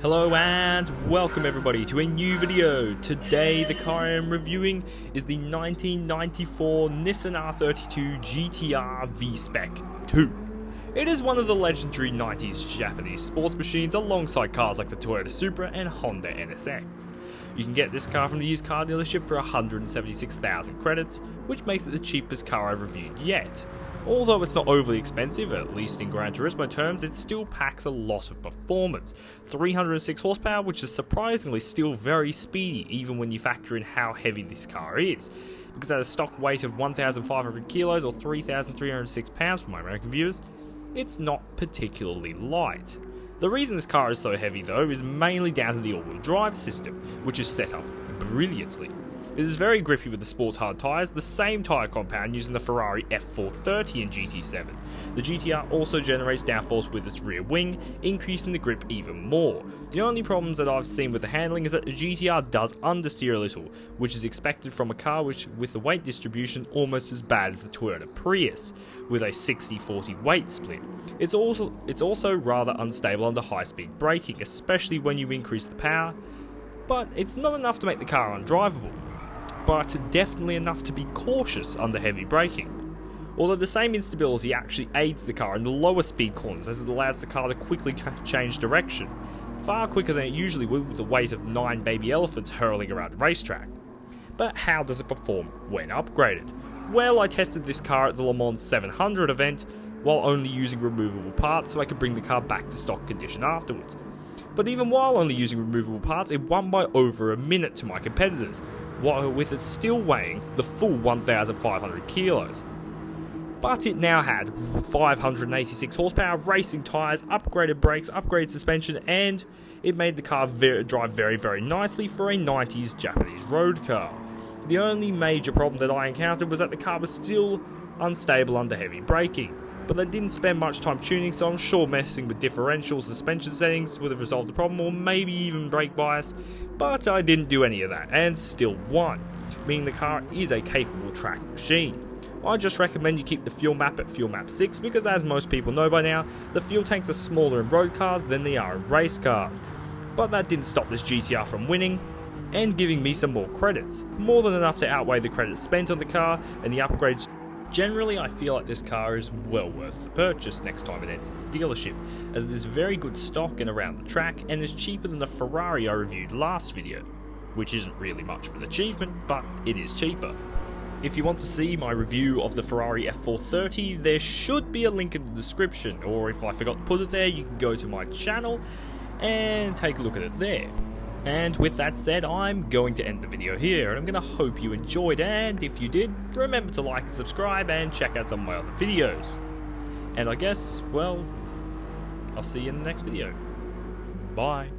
Hello and welcome everybody to a new video. Today the car I am reviewing is the 1994 Nissan R32 GTR V-Spec 2. It is one of the legendary 90s Japanese sports machines alongside cars like the Toyota Supra and Honda NSX. You can get this car from the used car dealership for 176,000 credits, which makes it the cheapest car I've reviewed yet. Although it's not overly expensive, at least in Gran Turismo terms, it still packs a lot of performance. 306 horsepower, which is surprisingly still very speedy, even when you factor in how heavy this car is. Because at a stock weight of 1,500 kilos or 3,306 pounds for my American viewers, it's not particularly light. The reason this car is so heavy though is mainly down to the all-wheel drive system, which is set up brilliantly. It is very grippy with the sports hard tyres, the same tyre compound using the Ferrari F430 and GT7. The GTR also generates downforce with its rear wing, increasing the grip even more. The only problems that I've seen with the handling is that the GTR does understeer a little, which is expected from a car with the weight distribution almost as bad as the Toyota Prius, with a 60-40 weight split. It's also rather unstable under high-speed braking, especially when you increase the power, but it's not enough to make the car undrivable, but definitely enough to be cautious under heavy braking. Although the same instability actually aids the car in the lower speed corners, as it allows the car to quickly change direction, far quicker than it usually would with the weight of 9 baby elephants hurling around a racetrack. But how does it perform when upgraded? Well, I tested this car at the Le Mans 700 event while only using removable parts so I could bring the car back to stock condition afterwards. But even while only using removable parts, it won by over a minute to my competitors, with it still weighing the full 1,500 kilos. But it now had 586 horsepower, racing tyres, upgraded brakes, upgraded suspension, and it made the car drive very nicely for a 90s Japanese road car. The only major problem that I encountered was that the car was still unstable under heavy braking. But they didn't spend much time tuning, so I'm sure messing with differential suspension settings would have resolved the problem, or maybe even brake bias, but I didn't do any of that, and still won, meaning the car is a capable track machine. I just recommend you keep the fuel map at fuel map 6, because as most people know by now, the fuel tanks are smaller in road cars than they are in race cars. But that didn't stop this GTR from winning, and giving me some more credits, more than enough to outweigh the credits spent on the car and the upgrades. Generally, I feel like this car is well worth the purchase next time it enters the dealership, as it is very good stock and around the track, and is cheaper than the Ferrari I reviewed last video, which isn't really much of an achievement, but it is cheaper. If you want to see my review of the Ferrari F430, there should be a link in the description, or if I forgot to put it there, you can go to my channel and take a look at it there. And with that said, I'm going to end the video here, and I'm going to hope you enjoyed, and if you did, remember to like and subscribe and check out some of my other videos. And I guess, well, I'll see you in the next video. Bye.